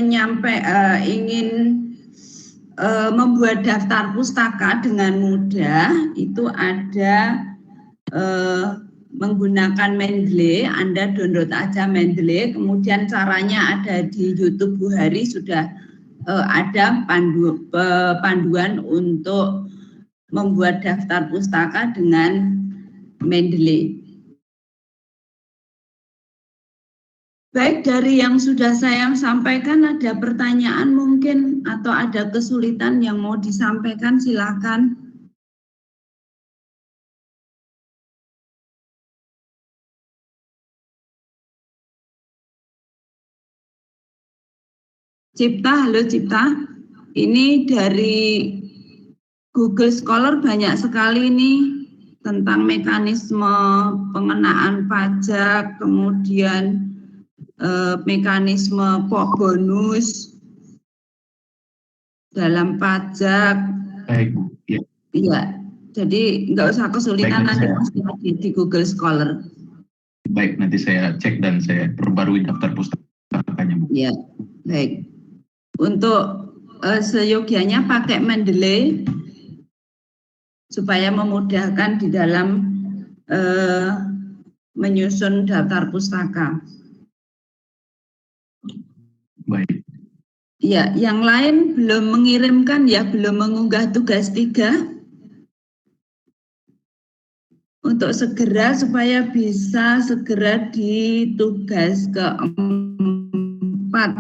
[SPEAKER 1] membuat daftar pustaka dengan mudah, itu ada menggunakan Mendeley. Anda download aja Mendeley, kemudian caranya ada di YouTube Bu Hari, sudah ada panduan untuk membuat daftar pustaka dengan Mendeley. Baik, dari yang sudah saya sampaikan ada pertanyaan mungkin atau ada kesulitan yang mau disampaikan, silakan. Cipta, halo Cipta. Ini dari Google Scholar banyak sekali nih tentang mekanisme pengenaan pajak, kemudian mekanisme bonus dalam pajak.
[SPEAKER 3] Baik, Bu. Ya.
[SPEAKER 1] Iya, jadi nggak usah kesulitan, nanti pasti di Google Scholar.
[SPEAKER 3] Baik, nanti saya cek dan saya perbarui daftar pustakanya, Bu.
[SPEAKER 1] Ya, baik. Untuk seyogianya pakai Mendeley supaya memudahkan di dalam menyusun daftar pustaka.
[SPEAKER 3] Baik.
[SPEAKER 1] Ya, yang lain belum mengirimkan ya, belum mengunggah tugas 3 untuk segera supaya bisa segera di tugas keempat.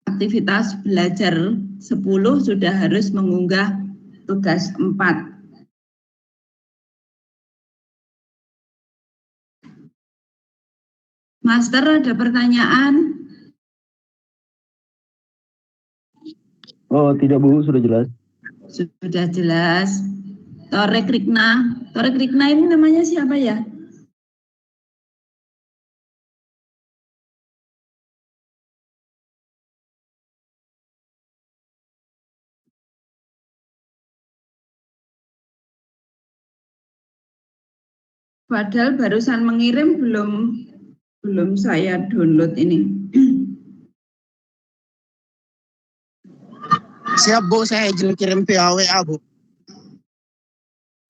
[SPEAKER 1] Aktivitas belajar 10 sudah harus mengunggah tugas 4. Master, ada pertanyaan?
[SPEAKER 2] Oh, tidak Bu, sudah jelas.
[SPEAKER 1] Sudah jelas. Torek Rikna. Torek Rikna ini namanya siapa ya? Padahal barusan mengirim belum saya download ini.
[SPEAKER 5] Siap Bu, saya izin kirim via WA Bu.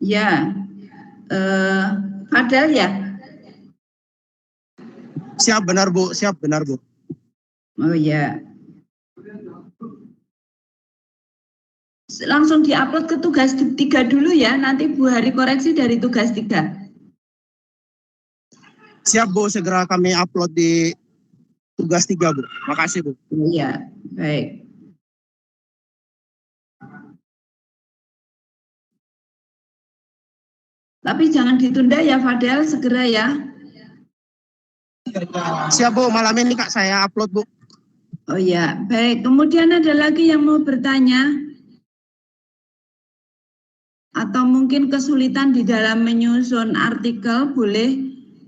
[SPEAKER 1] Ya, Padahal ya.
[SPEAKER 5] Siap benar Bu, siap benar Bu.
[SPEAKER 1] Oh ya. Langsung diupload ke tugas 3 dulu ya, nanti Bu Hari koreksi dari tugas 3.
[SPEAKER 5] Siap Bu, segera kami upload di tugas 3 Bu. Makasih Bu.
[SPEAKER 1] Iya, baik. Tapi jangan ditunda ya Fadel, segera ya.
[SPEAKER 5] Siap Bu, malam ini Kak saya upload Bu.
[SPEAKER 1] Oh ya, baik. Kemudian ada lagi yang mau bertanya? Atau mungkin kesulitan di dalam menyusun artikel, boleh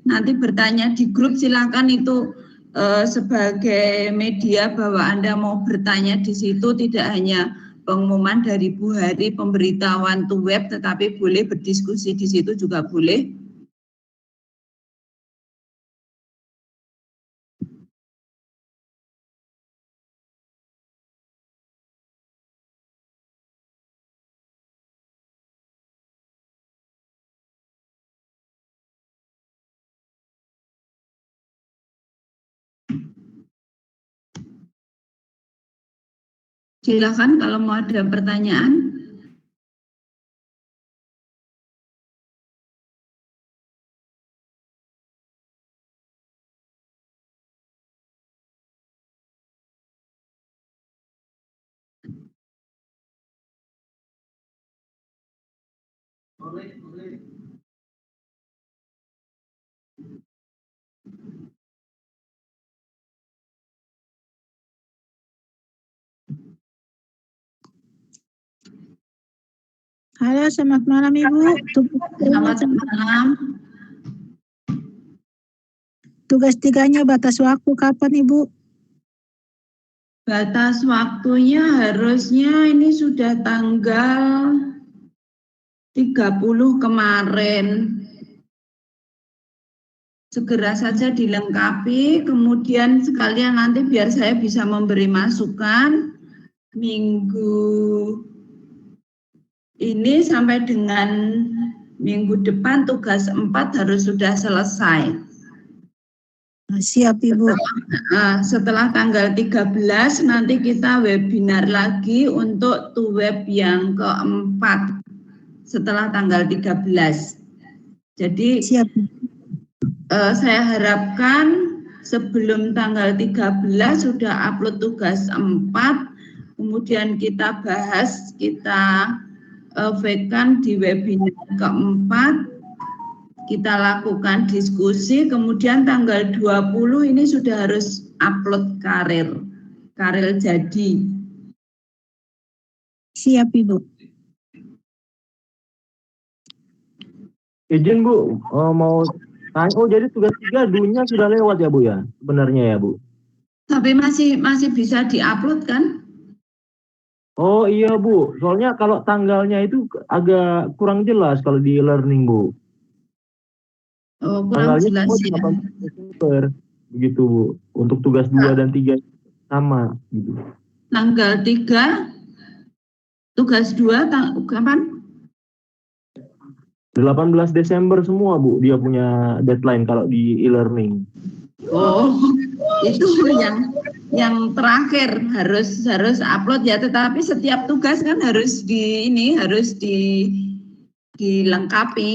[SPEAKER 1] nanti bertanya di grup, silakan itu sebagai media bahwa Anda mau bertanya di situ, tidak hanya pengumuman dari Bu Hari, pemberitahuan to web, tetapi boleh berdiskusi di situ juga boleh. Silakan kalau mau ada pertanyaan.
[SPEAKER 6] Halo, selamat malam Ibu.
[SPEAKER 1] Selamat malam.
[SPEAKER 6] Tugas 3-nya batas waktu kapan Ibu?
[SPEAKER 1] Batas waktunya harusnya ini sudah tanggal 30 kemarin. Segera saja dilengkapi, kemudian sekalian nanti biar saya bisa memberi masukan minggu ini sampai dengan minggu depan tugas 4 harus sudah selesai.
[SPEAKER 6] Siap Ibu.
[SPEAKER 1] Setelah tanggal 13 nanti kita webinar lagi untuk web yang keempat setelah tanggal 13. Jadi
[SPEAKER 6] siap.
[SPEAKER 1] Saya harapkan sebelum tanggal 13 sudah upload tugas 4, kemudian kita bahas, kita V-kan di webinar keempat, kita lakukan diskusi, kemudian tanggal 20 ini sudah harus upload karir jadi.
[SPEAKER 6] Siap Ibu.
[SPEAKER 7] Izin Bu, mau tanya, jadi tugas 3 dulunya sudah lewat ya Bu ya, sebenarnya ya Bu?
[SPEAKER 1] Tapi masih bisa diupload kan?
[SPEAKER 7] Oh iya Bu, soalnya kalau tanggalnya itu agak kurang jelas kalau di e-learning Bu.
[SPEAKER 1] Oh, kurang
[SPEAKER 7] tanggalnya
[SPEAKER 1] jelas ya.
[SPEAKER 7] 8 Desember, begitu Bu. Untuk tugas 2 dan 3 sama gitu.
[SPEAKER 1] Tanggal 3, tugas 2 kapan?
[SPEAKER 7] 18 Desember semua Bu, dia punya deadline kalau di e-learning.
[SPEAKER 1] Oh, itu yang terakhir harus upload ya, tetapi setiap tugas kan harus dilengkapi.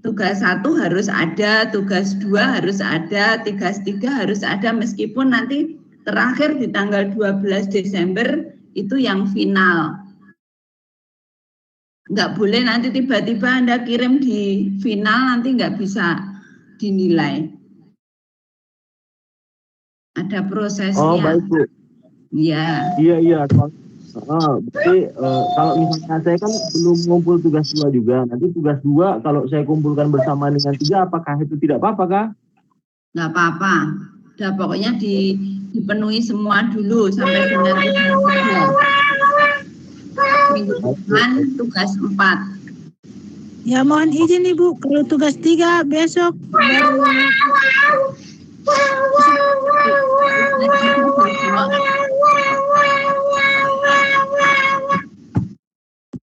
[SPEAKER 1] Tugas 1 harus ada, tugas 2 harus ada, tugas 3 harus ada, meskipun nanti terakhir di tanggal 12 Desember itu yang final. Nggak boleh nanti tiba-tiba Anda kirim di final, nanti nggak bisa dinilai. Ada prosesnya.
[SPEAKER 7] Oh baik Bu.
[SPEAKER 1] Ya.
[SPEAKER 7] Iya. Berarti kalau misalnya saya kan belum ngumpul tugas 2 juga, nanti tugas 2 kalau saya kumpulkan bersama dengan 3, apakah itu tidak apa-apa kah?
[SPEAKER 1] Nggak apa-apa. Udah pokoknya dipenuhi semua dulu sampai dengan minggu depan tugas 4.
[SPEAKER 6] Ya mohon izin Ibu, kalau tugas 3 besok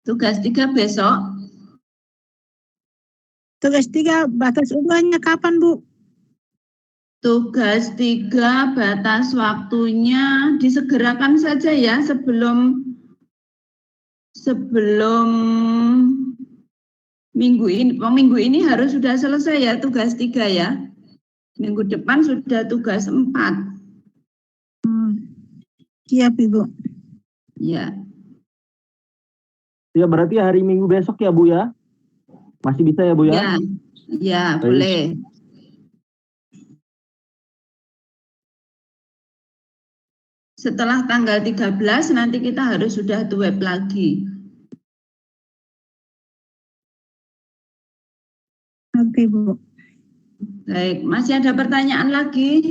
[SPEAKER 1] Tugas 3 besok.
[SPEAKER 6] Tugas 3 batas umurnya kapan Bu?
[SPEAKER 1] Tugas 3 batas waktunya disegerakan saja ya sebelum minggu ini harus sudah selesai ya tugas 3 ya. Minggu depan sudah tugas 4.
[SPEAKER 6] Siap Ibu.
[SPEAKER 1] Ya.
[SPEAKER 7] Ya berarti hari Minggu besok ya Bu ya? Masih bisa ya Bu ya?
[SPEAKER 1] Ya boleh. Setelah tanggal 13 nanti kita harus sudah web lagi.
[SPEAKER 6] Oke Bu.
[SPEAKER 1] Baik, masih ada pertanyaan lagi?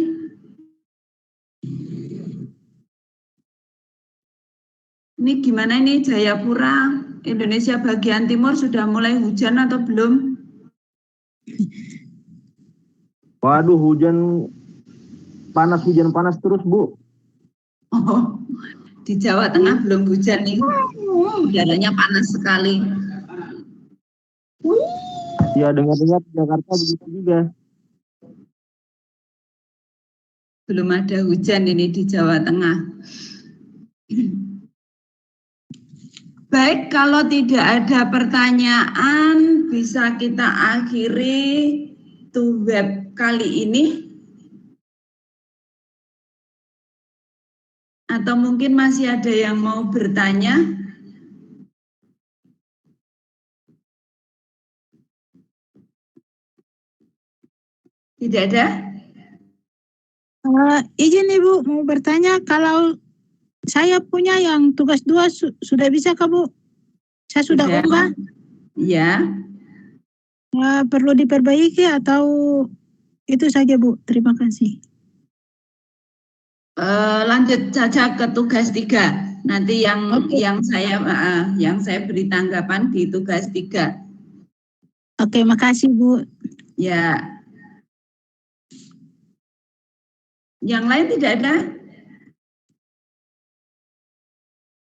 [SPEAKER 1] Ini gimana ini Jayapura, Indonesia bagian timur sudah mulai hujan atau belum?
[SPEAKER 7] Waduh, hujan panas terus Bu.
[SPEAKER 1] Oh, di Jawa Tengah belum hujan nih. Udaranya panas sekali.
[SPEAKER 7] Ya, dengar-dengar di Jakarta begitu juga.
[SPEAKER 1] Belum ada hujan ini di Jawa Tengah. Baik, kalau tidak ada pertanyaan, bisa kita akhiri web kali ini. Atau mungkin masih ada yang mau bertanya? Tidak ada?
[SPEAKER 6] Izin Ibu mau bertanya, kalau saya punya yang tugas 2 sudah bisa Kak Bu? Saya sudah unggah.
[SPEAKER 1] Ya.
[SPEAKER 6] Perlu diperbaiki atau itu saja Bu? Terima kasih.
[SPEAKER 1] Lanjut saja ke tugas 3. Nanti yang saya beri tanggapan di tugas 3.
[SPEAKER 6] Oke, makasih Bu.
[SPEAKER 1] Ya. Yang lain tidak ada?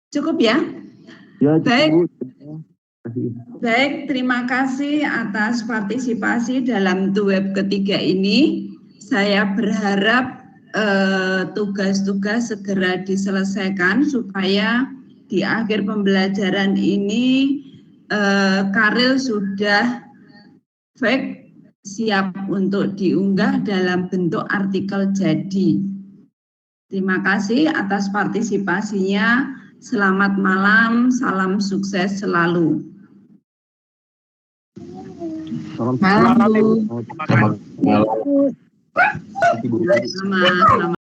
[SPEAKER 1] Cukup ya?
[SPEAKER 7] Ya,
[SPEAKER 1] Baik.
[SPEAKER 7] Bu.
[SPEAKER 1] Baik, terima kasih atas partisipasi dalam web ketiga ini. Saya berharap tugas-tugas segera diselesaikan supaya di akhir pembelajaran ini Karil sudah siap untuk diunggah dalam bentuk artikel jadi. Terima kasih atas partisipasinya. Selamat malam, salam sukses selalu.
[SPEAKER 5] Malam, Bu.
[SPEAKER 3] Selamat malam.
[SPEAKER 1] Selamat.